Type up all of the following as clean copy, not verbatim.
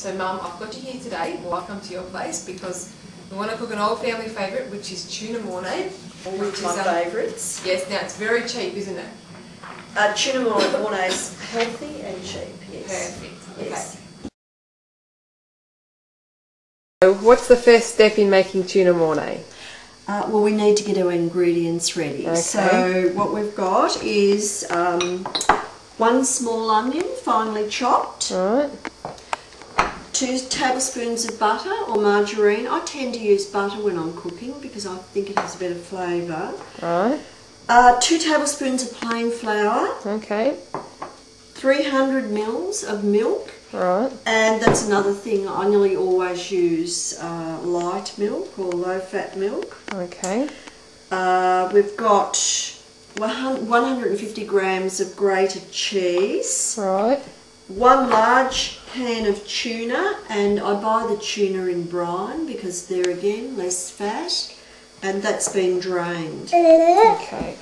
So Mum, I've got you here today, welcome to your place, because we want to cook an old family favourite, which is Tuna Morney. Which is my favourites. Yes, now it's very cheap, isn't it? Tuna Morney is healthy and cheap, yes. Perfect. Yes. Okay. So what's the first step in making Tuna Morney? Well, we need to get our ingredients ready. Okay. So what we've got is 1 small onion, finely chopped. Right. 2 tablespoons of butter or margarine. I tend to use butter when I'm cooking because I think it has a better flavour. Right. 2 tablespoons of plain flour. Okay. 300 mils of milk. Right. And that's another thing, I nearly always use light milk or low fat milk. Okay. We've got 150 grams of grated cheese. Right. 1 large can of tuna, and I buy the tuna in brine because they're again less fat, and that's been drained. Okay.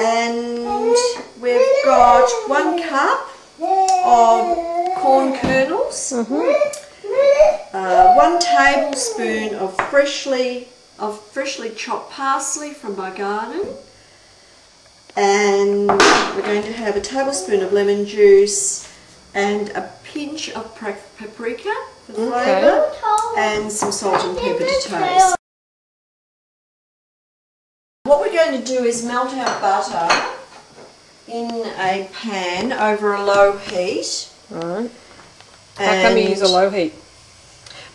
And we've got 1 cup of corn kernels, 1 tablespoon of freshly chopped parsley from my garden, and we're going to have a tablespoon of lemon juice and a pinch of paprika for flavour, and some salt and pepper to taste. What we're going to do is melt our butter in a pan over a low heat. Right. How come you use a low heat?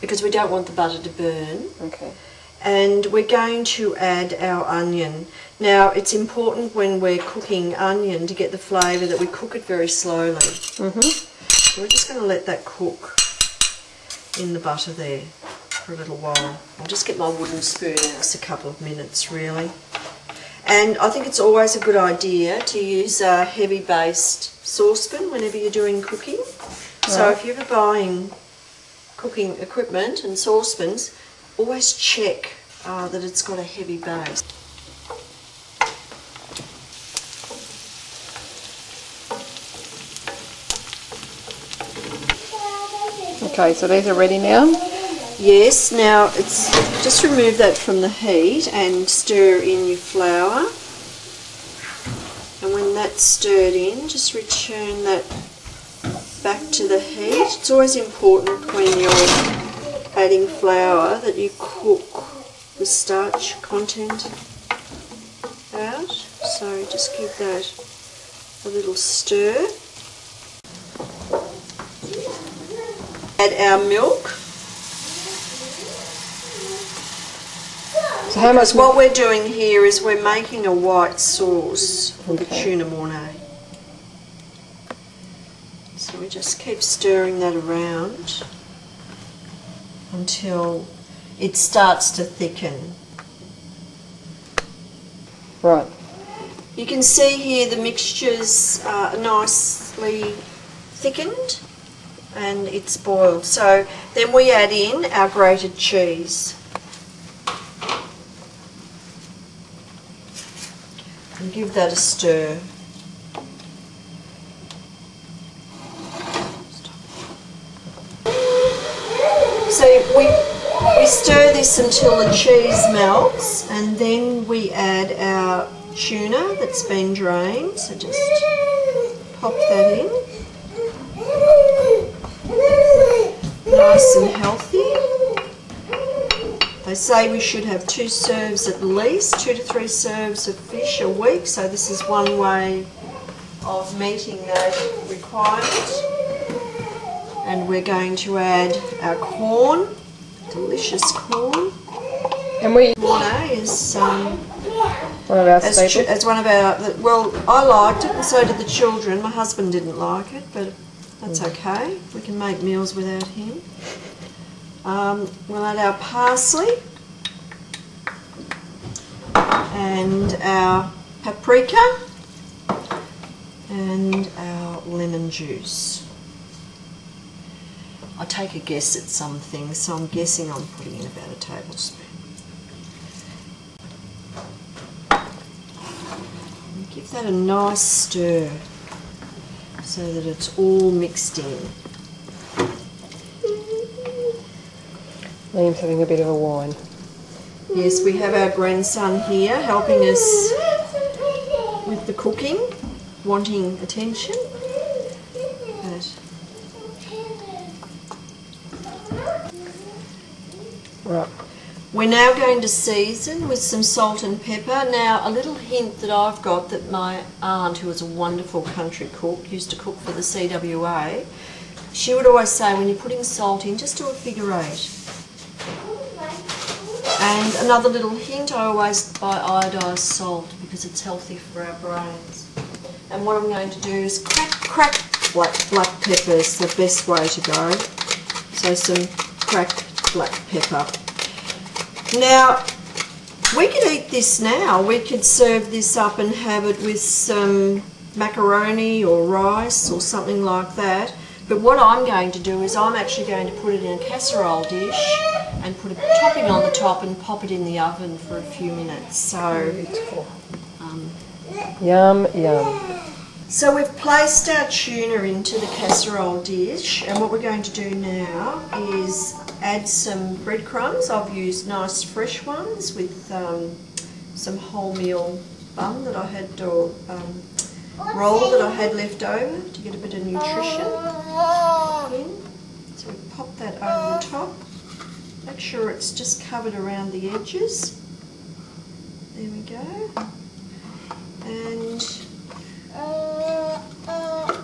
Because we don't want the butter to burn. Okay. And we're going to add our onion. Now, it's important when we're cooking onion to get the flavour that we cook it very slowly. So we're just going to let that cook in the butter there for a little while. I'll just get my wooden spoon out, just a couple of minutes really. And I think it's always a good idea to use a heavy-based saucepan whenever you're doing cooking. So if you're ever buying cooking equipment and saucepans, always check that it's got a heavy base. Okay, so these are ready now? Yes, now it's just remove that from the heat and stir in your flour. And when that's stirred in, just return that back to the heat. It's always important when you're adding flour that you cook the starch content out. So just give that a little stir. Add our milk. So how much? What we're doing here is we're making a white sauce for the Tuna Morney. So we just keep stirring that around until it starts to thicken. Right. You can see here the mixture's nicely thickened and it's boiled. So then we add in our grated cheese. And give that a stir. So we stir this until the cheese melts, and then we add our tuna that's been drained. So just pop that in. Nice and healthy. They say we should have 2 serves at least, 2 to 3 serves of fish a week, so this is one way of meeting that requirement. And we're going to add our corn, delicious corn. And we Morney is one of our staples. as one of our, well, I liked it and so did the children. My husband didn't like it, but that's okay. We can make meals without him. We'll add our parsley and our paprika and our lemon juice. I take a guess at some things, so I'm guessing I'm putting in about a tablespoon. And give that a nice stir so that it's all mixed in. Liam's having a bit of a whine. Yes, we have our grandson here helping us with the cooking, wanting attention. Right. We're now going to season with some salt and pepper. Now, a little hint that I've got that my aunt, who was a wonderful country cook, used to cook for the CWA, she would always say when you're putting salt in, just do a figure 8. And another little hint, I always buy iodised salt because it's healthy for our brains. And what I'm going to do is crack black pepper's the best way to go. So some cracked black pepper. Now, we could eat this now. We could serve this up and have it with some macaroni or rice or something like that. But what I'm going to do is I'm actually going to put it in a casserole dish and put a topping on the top and pop it in the oven for a few minutes. So, Yum, yum. So we've placed our tuna into the casserole dish, and what we're going to do now is add some breadcrumbs. I've used nice fresh ones with some wholemeal bun that I had, or roll that I had left over to get a bit of nutrition in. So we pop that over the top. Make sure it's just covered around the edges. There we go. And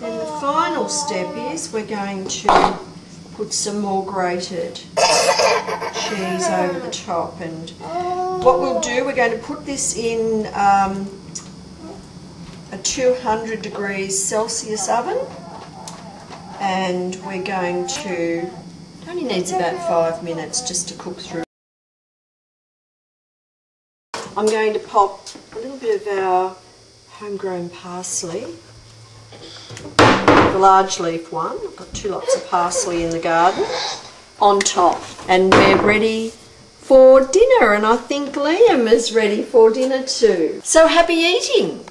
then the final step is we're going to put some more grated cheese over the top. And what we'll do, we're going to put this in a 200 degrees Celsius oven, and we're going to, it only needs about 5 minutes just to cook through. I'm going to pop a little bit of our homegrown parsley, the large leaf one. I've got 2 lots of parsley in the garden, on top. And we're ready for dinner, and I think Liam is ready for dinner too. So happy eating!